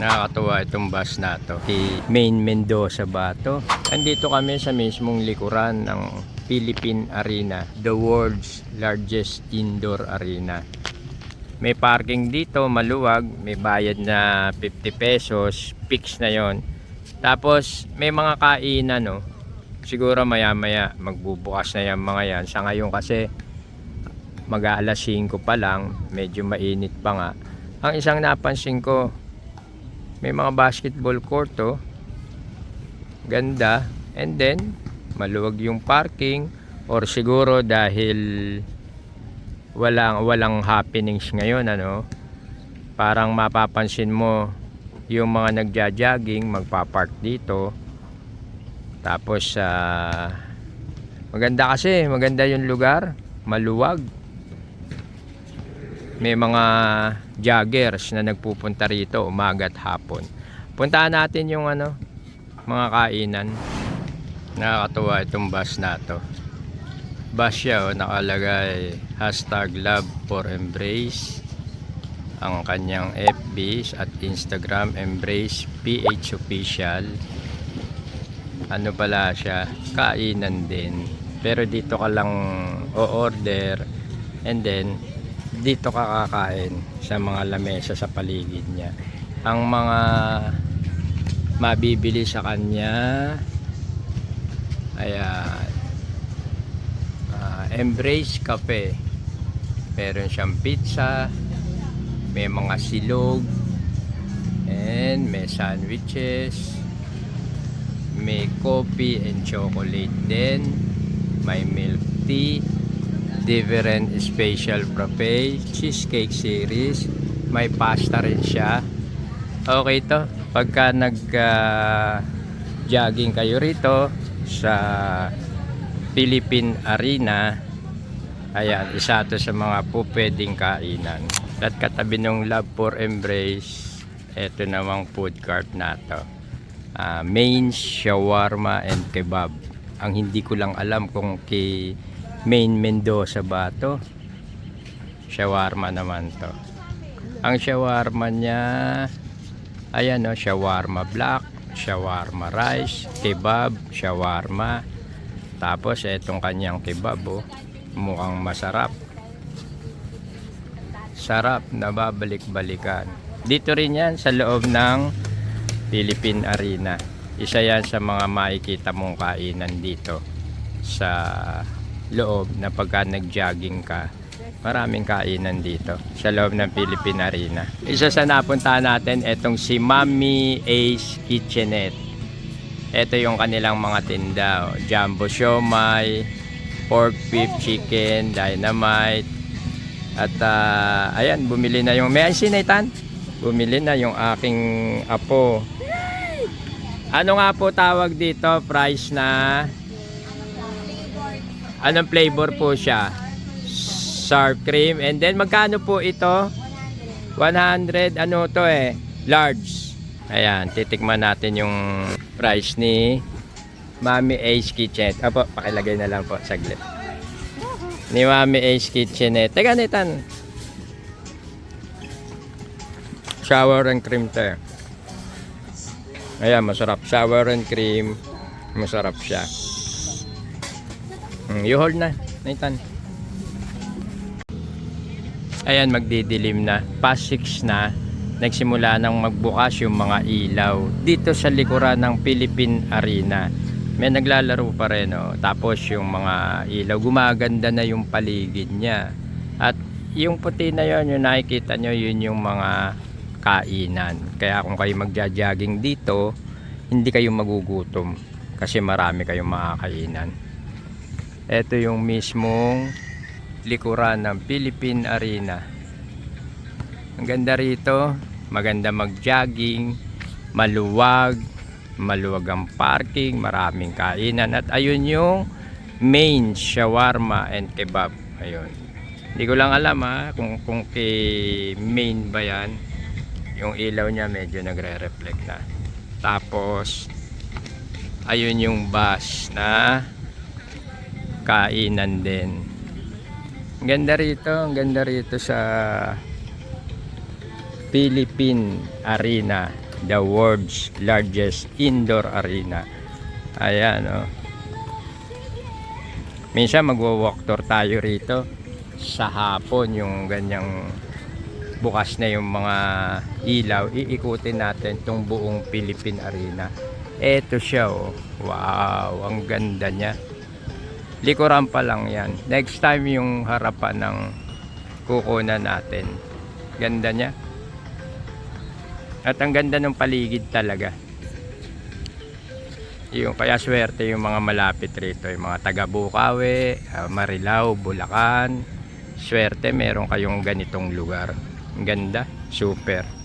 Nakakatuwa itong bus na to. Si Main Mendoza ba to? Andito kami sa mismong likuran ng Philippine Arena, the world's largest indoor arena. May parking dito, maluwag, may bayad na 50 pesos, fix na yon. Tapos may mga kainan, no. Siguro maya-maya magbubukas na yan mga yan. Sa ngayon kasi mag-aalas 5 pa lang, medyo mainit pa nga. Ang isang napansin ko, may mga basketball court, oh. Ganda. And then maluwag yung parking, or siguro dahil walang happenings ngayon, ano, parang mapapansin mo yung mga nagja-jogging magpa-park dito. Tapos maganda kasi, maganda yung lugar, maluwag. May mga joggers na nagpupunta rito umaga at hapon. Puntahan natin yung mga kainan. Nakakatuwa itong bus na to. Bus siya, oh, nakalagay #LoveForEmbrace. Ang kanyang FB at Instagram, Embrace PH Official. Ano pala siya? Kainan din. Pero dito ka lang o-order and then dito ka kakain sa mga lamesa sa paligid niya. Ang mga mabibili sa kanya, ayan, Embrace Cafe. Meron siyang pizza, may mga silog, and may sandwiches, may coffee and chocolate din, may milk tea, different special frappe, cheesecake series, may pasta rin siya. Okay to pagka jogging kayo rito sa Philippine Arena. Ayan, isa to sa mga pwedeng kainan. At katabi ng LoveForEmbrace, eto namang food cart na to, Main Shawarma and Kebab. Ang hindi ko lang alam kung Main Mendoza ba to. Shawarma naman to. Ang shawarma niya, ayan, no, shawarma black, shawarma rice, kebab, shawarma. Tapos etong kanyang kebab, oh, mukhang masarap. Sarap na babalik-balikan. Dito rin yan sa loob ng Philippine Arena. Isa yan sa mga makikita mong kainan dito sa loob, na pagka nag-jogging ka, maraming kainan dito sa loob ng Philippine Arena. Isa sa napuntahan natin, etong si Mami Ace Kitchenette. Ito yung kanilang mga tinda, oh. Jumbo siomai, pork beef chicken, dynamite. At ayan, bumili na yung, may sinaitan? Bumili na yung aking apo. Ano nga po tawag dito? Price na anong flavor po siya? Sour cream. And then magkano po ito? 100. Ano to large. Ayan, titikman natin yung price ni Mami Ace Kitchen. Apo, pakilagay na lang po saglit. Ni Mami Ace Kitchen. Teka, Nathan. Sour and cream to. Ayan, masarap. Sour and cream. Masarap siya. You hold na, Nathan. Ayan, magdidilim na. Past 6 na. Nagsimula nang magbukas yung mga ilaw dito sa likuran ng Philippine Arena. May naglalaro pa rin, oh. Tapos yung mga ilaw, gumaganda na yung paligid niya. At yung puti na yon, yung nakikita nyo, yun yung mga kainan. Kaya kung kayo magja-jogging dito, hindi kayo magugutom kasi marami kayong makakainan. Ito yung mismong likuran ng Philippine Arena. Ang ganda rito, maganda mag-jogging, maluwag ang parking, maraming kainan. At ayun yung Main Shawarma and Kebab. Ayun. Hindi ko lang alam kung kay Main ba yan. Yung ilaw niya medyo nagre-reflect na. Tapos ayun yung bus na kainan din. Ang ganda rito sa Philippine Arena. the world's largest indoor arena. Ayan, oh. Minsan magwo-walk tour tayo rito sa hapon, yung ganyang bukas na yung mga ilaw, iikutin natin tong buong Philippine Arena. Eto siya, oh. Wow, ang ganda niya. Likuran pa lang yan. Next time yung harapan ng kukunan natin. Ganda niya. At ang ganda ng paligid talaga. Yung kaya swerte yung mga malapit rito, yung mga taga Bukawi, Marilao, Bulacan. Swerte meron kayong ganitong lugar. Ang ganda, super.